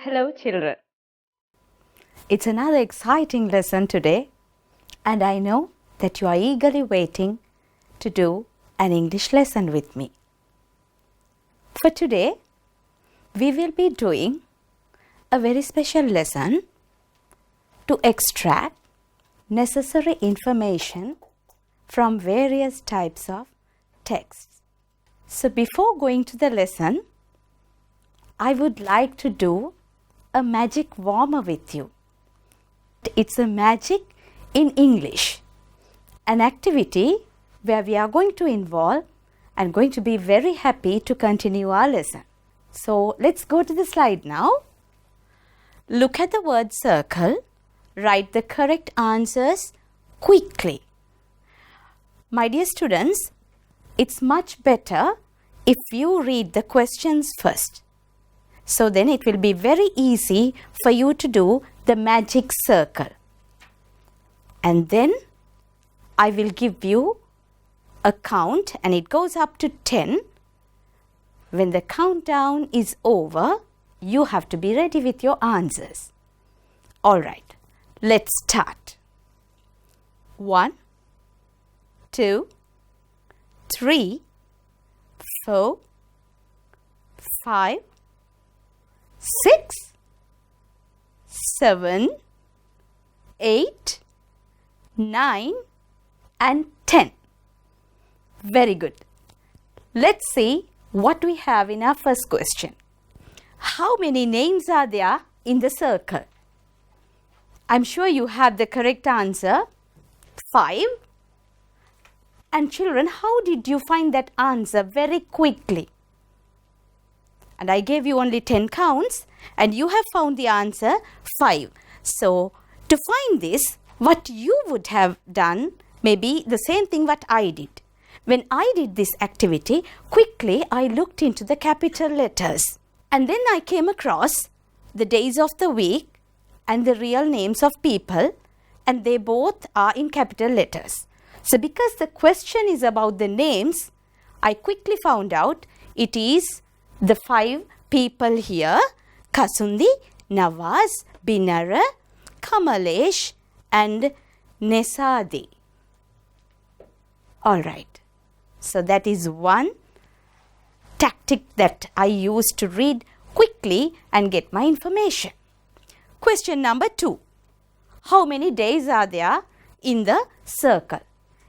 Hello children. It's another exciting lesson today, and I know that you are eagerly waiting to do an English lesson with me. For today, we will be doing a very special lesson to extract necessary information from various types of texts. So before going to the lesson, I would like to do a magic warmer with you. It's a magic in English, an activity where we are going to involve and going to be very happy to continue our lesson. So let's go to the slide now. Look at the word circle. Write the correct answers quickly. My dear students, it's much better if you read the questions first. So then it will be very easy for you to do the magic circle. And then I will give you a count and it goes up to 10. When the countdown is over, you have to be ready with your answers. Alright, let's start. 1, 2, 3, 4, 5, 6, 7, 8, 9 and 10. Very good. Let's see what we have in our first question. How many names are there in the circle? I'm sure you have the correct answer, 5. And children, how did you find that answer very quickly? And I gave you only 10 counts and you have found the answer 5. So to find this, what you would have done may be the same thing what I did. When I did this activity, quickly I looked into the capital letters and then I came across the days of the week and the real names of people, and they both are in capital letters. So because the question is about the names, I quickly found out it is the 5 people here: Kasundi, Nawaz, Binara, Kamalesh and Nesadi. Alright, so that is one tactic that I use to read quickly and get my information. Question number 2. How many days are there in the circle?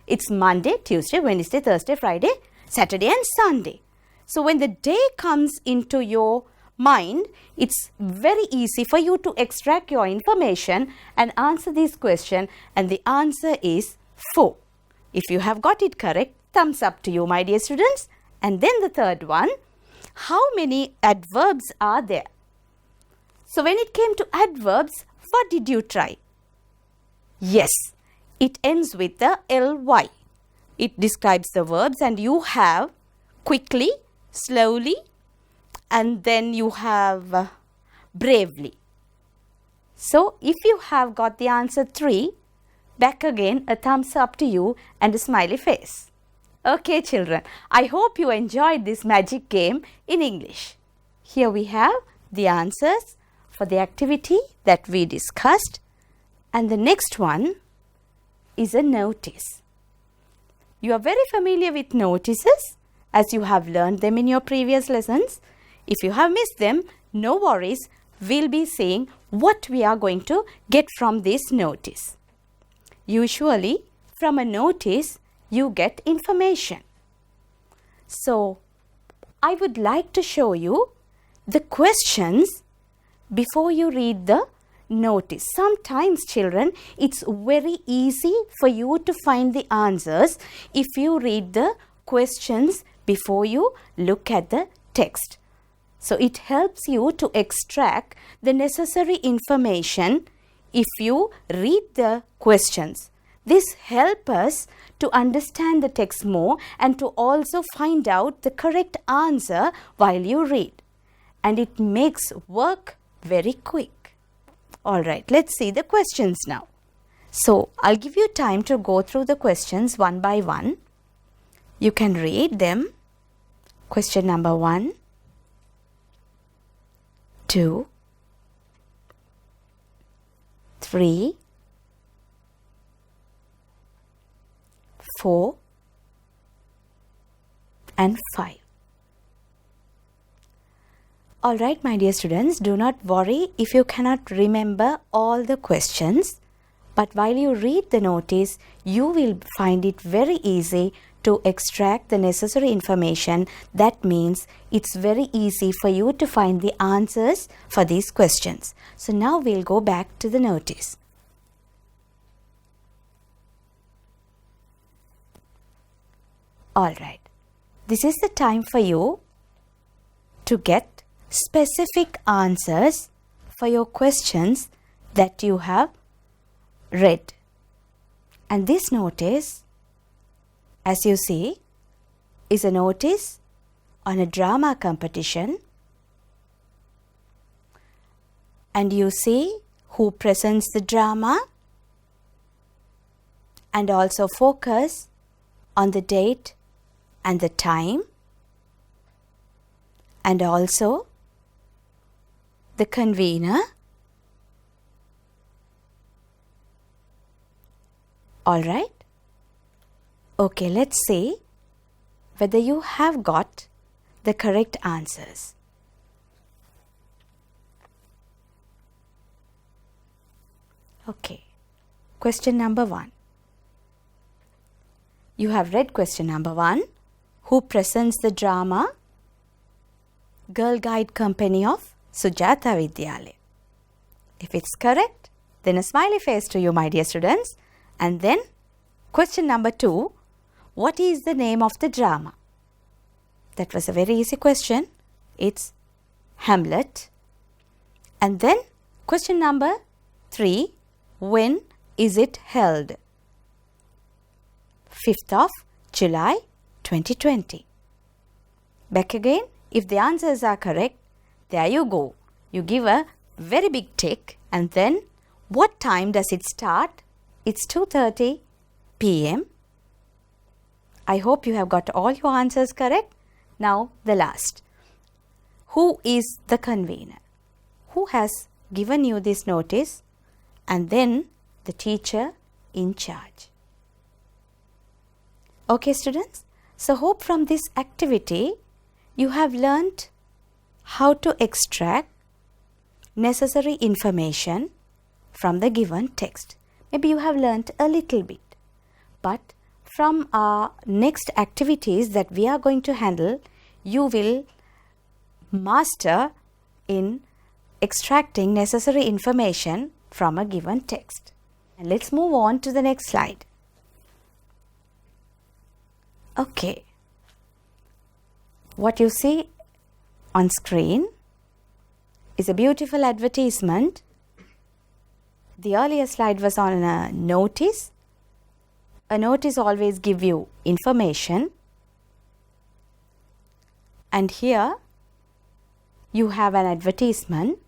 It's Monday, Tuesday, Wednesday, Thursday, Friday, Saturday and Sunday. So when the day comes into your mind, it's very easy for you to extract your information and answer this question, and the answer is 4. If you have got it correct, thumbs up to you, my dear students. And then the third one, how many adverbs are there? So when it came to adverbs, what did you try? Yes, it ends with the ly. It describes the verbs and you have quickly, slowly, and then you have bravely. So if you have got the answer 3, back again a thumbs up to you and a smiley face. Okay children, I hope you enjoyed this magic game in English. Here we have the answers for the activity that we discussed, and the next one is a notice. You are very familiar with notices as you have learned them in your previous lessons. If you have missed them, no worries, we'll be seeing what we are going to get from this notice. Usually, from a notice, you get information. So, I would like to show you the questions before you read the notice. Sometimes, children, it's very easy for you to find the answers if you read the questions before you look at the text. So it helps you to extract the necessary information if you read the questions. This helps us to understand the text more and to also find out the correct answer while you read. And it makes work very quick. Alright, let's see the questions now. So I'll give you time to go through the questions one by one. You can read them. Question number 1, 2, 3, 4 and 5. Alright, my dear students, do not worry if you cannot remember all the questions, but while you read the notice, you will find it very easy to extract the necessary information. That means it's very easy for you to find the answers for these questions. So now we'll go back to the notice. Alright, this is the time for you to get specific answers for your questions that you have read. And this notice, as you see, is a notice on a drama competition. And you see who presents the drama, and also focus on the date and the time, and also the convener. Alright? Okay, let's see whether you have got the correct answers. Okay, question number 1. You have read question number 1. Who presents the drama? Girl Guide Company of Sujata Vidyalaya. If it's correct, then a smiley face to you, my dear students. And then question number 2, what is the name of the drama? That was a very easy question. It's Hamlet. And then question number 3, when is it held? 5th of July 2020. Back again, if the answers are correct, there you go. You give a very big tick, and then what time does it start? It's 2:30 p.m. I hope you have got all your answers correct. Now the last. Who is the convener? Who has given you this notice? And then the teacher in charge. Okay, students. So hope from this activity you have learnt how to extract necessary information from the given text. Maybe you have learnt a little bit, but from our next activities that we are going to handle, you will master in extracting necessary information from a given text. And let's move on to the next slide. Okay. What you see on screen is a beautiful advertisement. The earlier slide was on a notice. A notice always gives you information. And here you have an advertisement,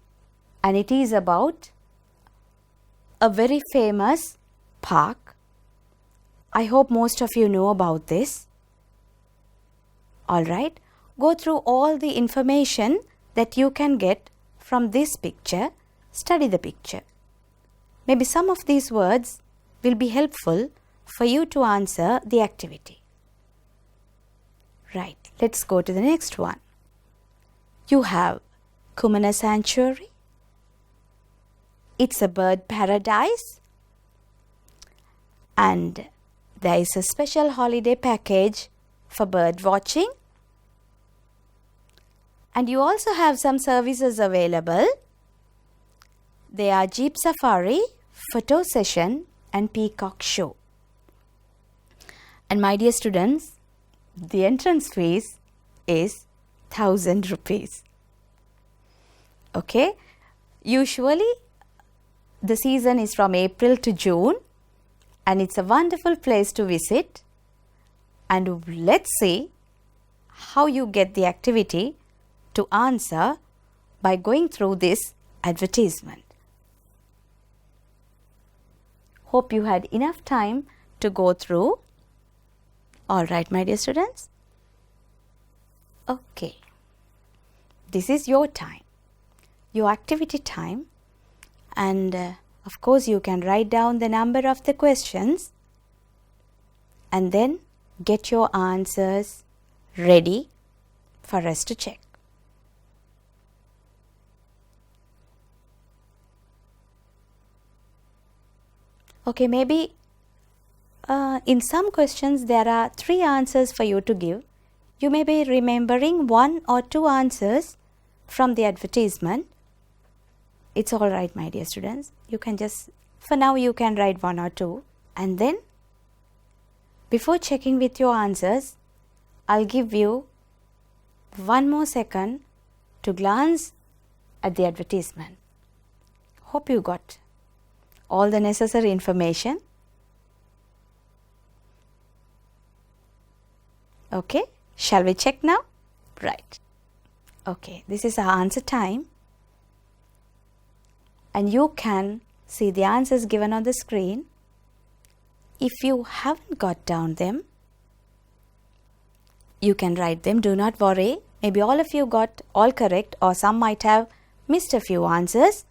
and it is about a very famous park. I hope most of you know about this. Alright, go through all the information that you can get from this picture. Study the picture. Maybe some of these words will be helpful for you to answer the activity. Right, let's go to the next one. You have Kumana Sanctuary. It's a bird paradise. And there is a special holiday package for bird watching. And you also have some services available. They are Jeep Safari, photo session and peacock show. And my dear students, the entrance fees is 1,000 rupees. Okay, usually the season is from April to June, and it's a wonderful place to visit. And let's see how you get the activity to answer by going through this advertisement. Hope you had enough time to go through. Alright, my dear students. Okay. This is your time, your activity time, and Of course, you can write down the number of the questions and then get your answers ready for us to check. Okay, maybe in some questions there are 3 answers for you to give. You may be remembering 1 or 2 answers from the advertisement. It's all right, my dear students. You can just, for now you can write 1 or 2, and then before checking with your answers, I'll give you 1 more second to glance at the advertisement. Hope you got all the necessary information. Okay, shall we check now? Right. Okay, this is our answer time. And you can see the answers given on the screen. If you haven't got down them, you can write them. Do not worry. Maybe all of you got all correct, or some might have missed a few answers.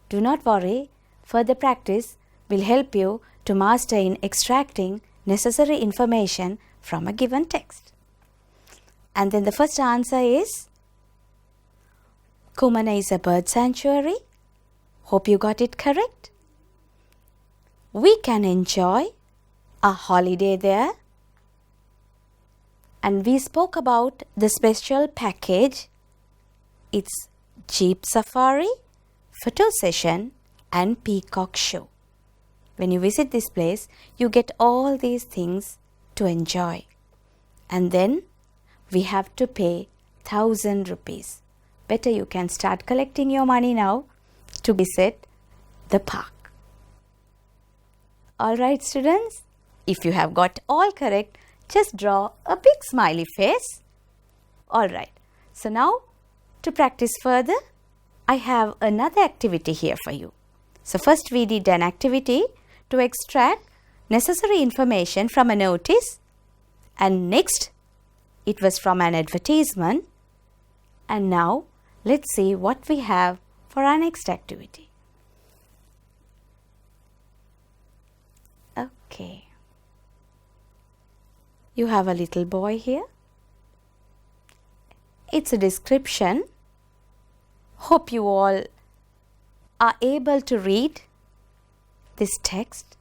Do not worry. Further practice will help you to master in extracting necessary information from a given text. And then the first answer is Kumana is a bird sanctuary. Hope you got it correct. We can enjoy a holiday there. And we spoke about the special package. It's Jeep Safari, photo session and peacock show. When you visit this place, you get all these things to enjoy. And then we have to pay 1,000 rupees. Better you can start collecting your money now to visit the park. Alright students, if you have got all correct, just draw a big smiley face. Alright, so now to practice further, I have another activity here for you. So first we did an activity to extract necessary information from a notice, and next it was from an advertisement, and now let's see what we have for our next activity. Okay. You have a little boy here. It's a description. Hope you all are able to read this text.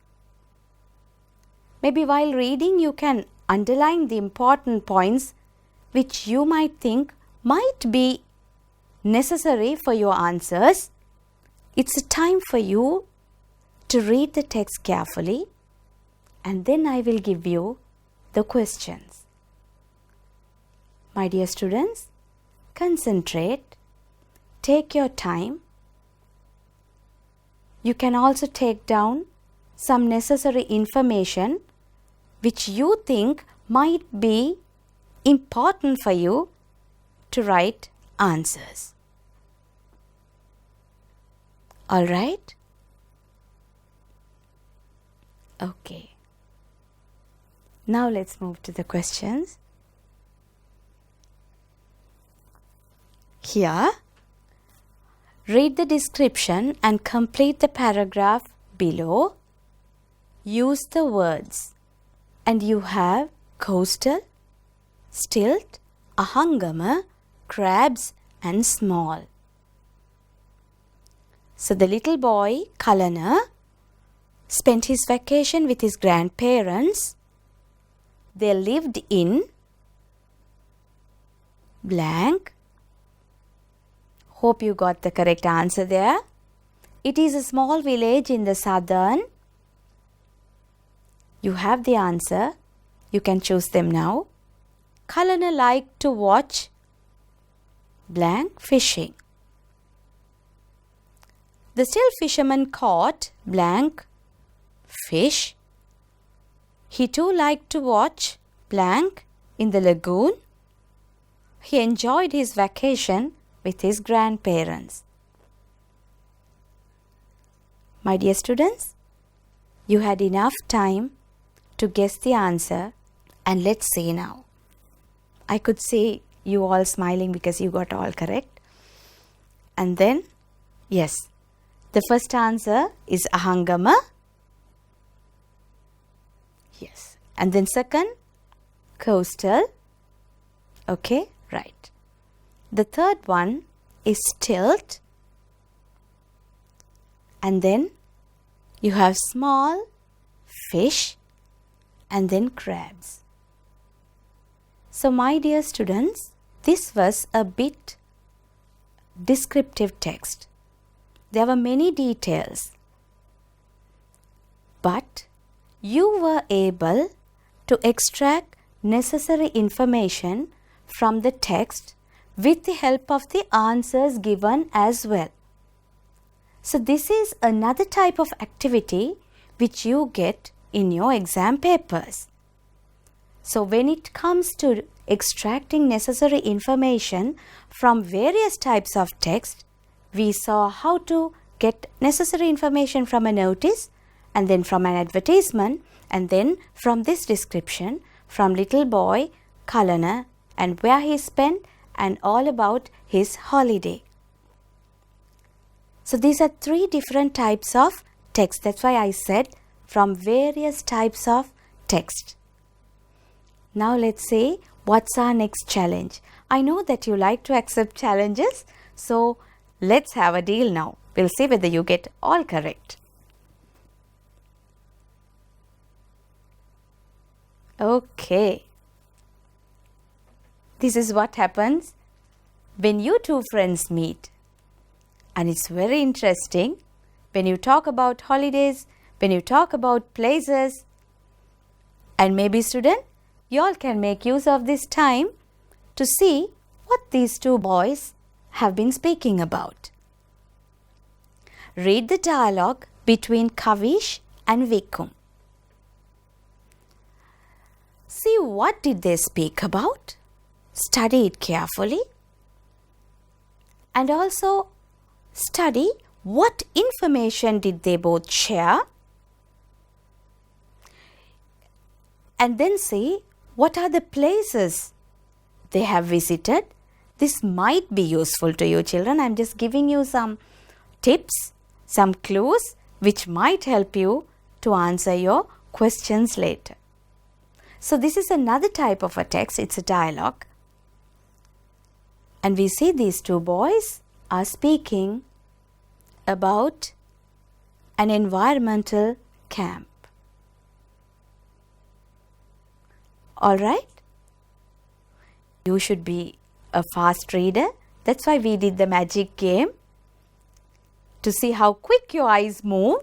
Maybe while reading you can underline the important points which you might think might be necessary for your answers. It's a time for you to read the text carefully, and then I will give you the questions. My dear students, concentrate, take your time. You can also take down some necessary information which you think might be important for you to write answers. All right? Okay. Now let's move to the questions. Here, read the description and complete the paragraph below. Use the words, and you have coastal, stilt, a hungama, crabs and small. So the little boy, Kalana, spent his vacation with his grandparents. They lived in blank. Hope you got the correct answer there. It is a small village in the southern. You have the answer. You can choose them now. Kalana liked to watch blank fishing. The still fisherman caught blank fish. He too liked to watch blank in the lagoon. He enjoyed his vacation with his grandparents. My dear students, you had enough time to guess the answer, and let's see now. I could see you all smiling because you got all correct. And then, yes, The first answer is Ahangama. Yes. And then second, coastal. Okay, right. The third one is tilt. And then you have small, fish, and then crabs. So my dear students, this was a bit descriptive text. There were many details, but you were able to extract necessary information from the text with the help of the answers given as well. So this is another type of activity which you get in your exam papers. So when it comes to extracting necessary information from various types of text, we saw how to get necessary information from a notice, and then from an advertisement, and then from this description from little boy Kalana and where he spent and all about his holiday. So these are three different types of text. That's why I said from various types of text. Now let's say, what's our next challenge? I know that you like to accept challenges, so let's have a deal now. We'll see whether you get all correct. Okay. This is what happens when you two friends meet. And it's very interesting when you talk about holidays, when you talk about places, and maybe student, you all can make use of this time to see what these two boys have been speaking about. Read the dialogue between Kavish and Vikum. See what did they speak about? Study it carefully. And also study what information did they both share. And then see what are the places they have visited. This might be useful to you children. I'm just giving you some tips, some clues which might help you to answer your questions later. So this is another type of a text. It's a dialogue. And we see these two boys are speaking about an environmental camp. All right? You should be a fast reader. That's why we did the magic game, to see how quick your eyes move.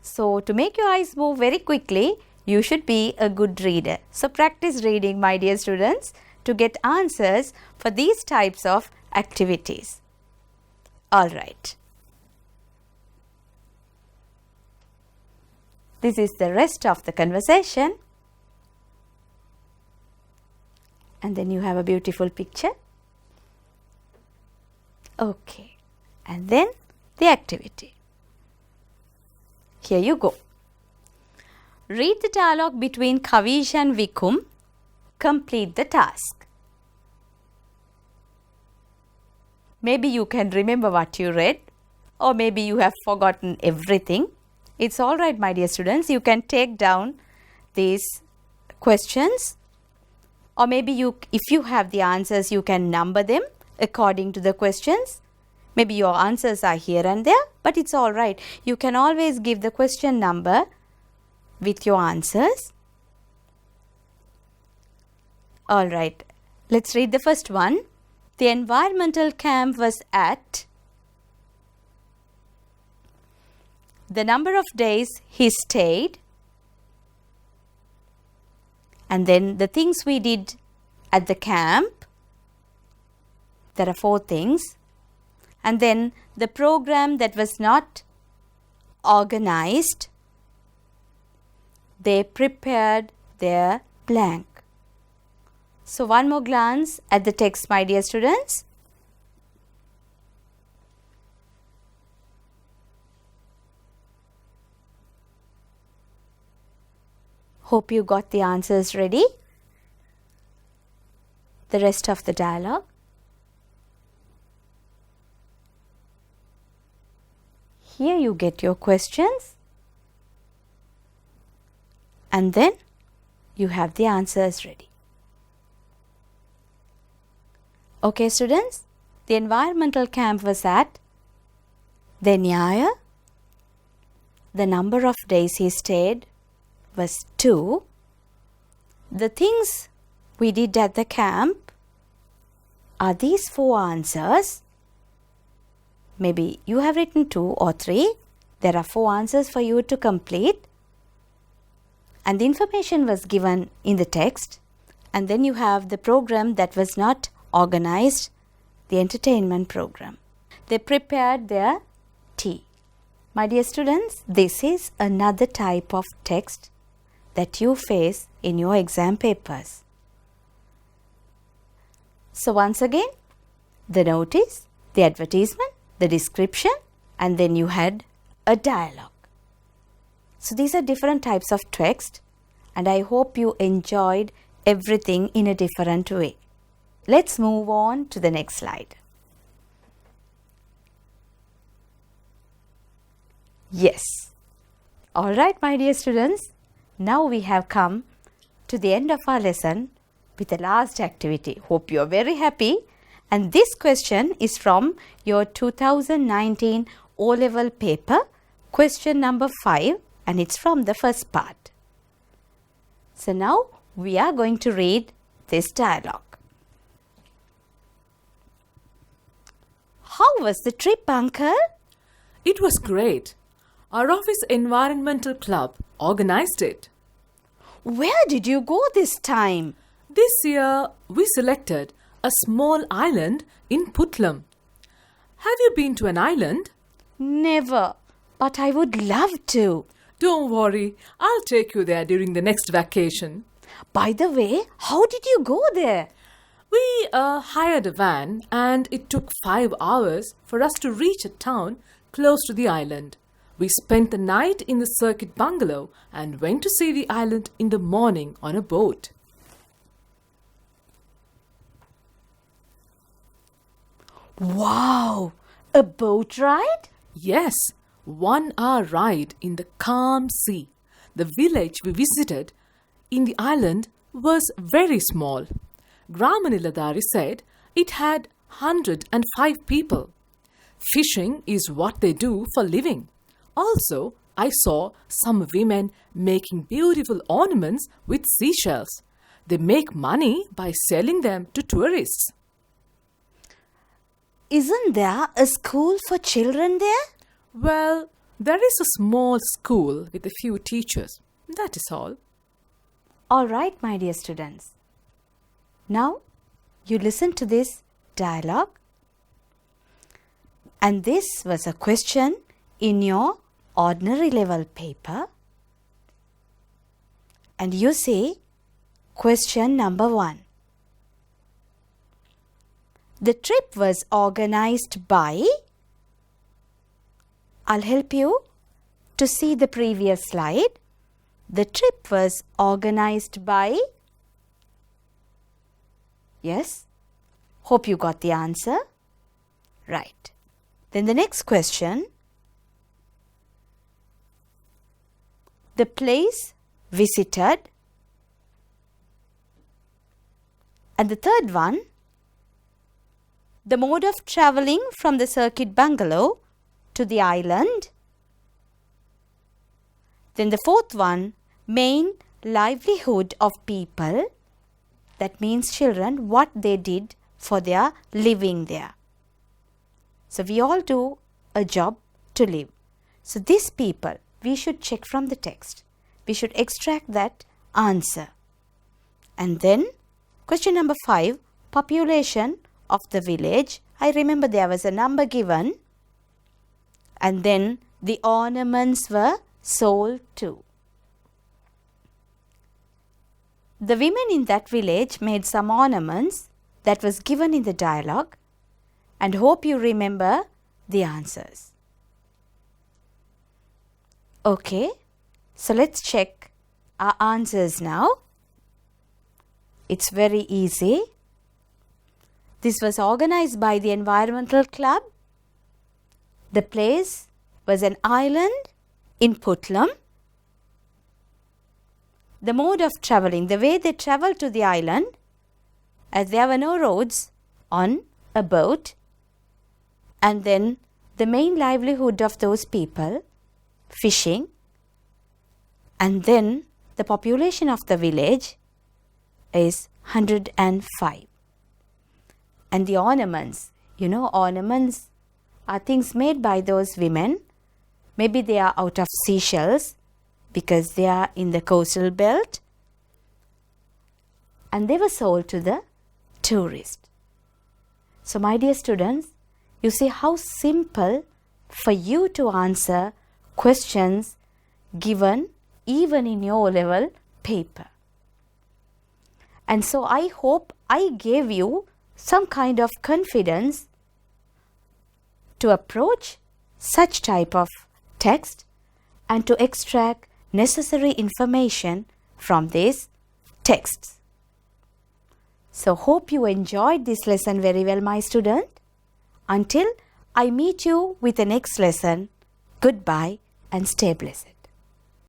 So to make your eyes move very quickly, you should be a good reader. So practice reading, my dear students, to get answers for these types of activities. All right. This is the rest of the conversation. And then you have a beautiful picture. Okay. And then the activity. Here you go. Read the dialogue between Kavish and Vikum. Complete the task. Maybe you can remember what you read, or maybe you have forgotten everything. It's all right, my dear students. You can take down these questions, or maybe if you have the answers, you can number them according to the questions. Maybe your answers are here and there, but it's all right. You can always give the question number with your answers. All right, let's read the first one. The environmental camp was at. The number of days he stayed. And then the things we did at the camp. There are 4 things. And then the program that was not organized. They prepared their blank. So one more glance at the text, my dear students. Hope you got the answers ready. The rest of the dialogue. Here you get your questions and then you have the answers ready. Okay students, the environmental camp was at the NIE. The number of days he stayed was 2. The things we did at the camp are these 4 answers. Maybe you have written 2 or 3. There are 4 answers for you to complete. And the information was given in the text. And then you have the program that was not organized, the entertainment program. They prepared their tea. My dear students, this is another type of text that you face in your exam papers. So once again, the notice, the advertisement, the description, and then you had a dialogue. So these are different types of text, and I hope you enjoyed everything in a different way. Let's move on to the next slide. Yes. All right, my dear students. Now we have come to the end of our lesson with the last activity. Hope you are very happy. And this question is from your 2019 O-level paper, question number 5, and it's from the first part. So now we are going to read this dialogue. How was the trip, Uncle? It was great. Our office environmental club organized it. Where did you go this time? This year, we selected a small island in Putlam. Have you been to an island? Never, but I would love to. Don't worry, I'll take you there during the next vacation. By the way, how did you go there? We hired a van and it took 5 hours for us to reach a town close to the island. We spent the night in the circuit bungalow and went to see the island in the morning on a boat. Wow! A boat ride? Yes, 1 hour ride in the calm sea. The village we visited in the island was very small. Gramaniladari said it had 105 people. Fishing is what they do for living. Also, I saw some women making beautiful ornaments with seashells. They make money by selling them to tourists. Isn't there a school for children there? Well, there is a small school with a few teachers. That is all. All right, my dear students. Now, you listen to this dialogue. And this was a question in your ordinary level paper. And you say, question number 1. The trip was organized by... I'll help you to see the previous slide. The trip was organized by... Yes? Hope you got the answer. Right. Then the next question. The place visited. And the third one. The mode of travelling from the circuit bungalow to the island. Then the fourth one, main livelihood of people. That means children, what they did for their living there. So we all do a job to live. So these people, we should check from the text. We should extract that answer. And then question number 5, population of the village. I remember there was a number given. And then the ornaments were sold too. The women in that village made some ornaments that was given in the dialogue, and hope you remember the answers. Okay, so let's check our answers now. It's very easy. This was organized by the environmental club. The place was an island in Putlam. The mode of travelling, the way they travelled to the island, as there were no roads, on a boat, and then the main livelihood of those people, fishing, and then the population of the village is 105. And the ornaments, ornaments are things made by those women. Maybe they are out of seashells because they are in the coastal belt, and they were sold to the tourists. So my dear students, you see how simple for you to answer questions given even in your O-level paper. And so I hope I gave you some kind of confidence to approach such type of text and to extract necessary information from these texts. So hope you enjoyed this lesson very well, my student. Until I meet you with the next lesson, goodbye and stay blessed.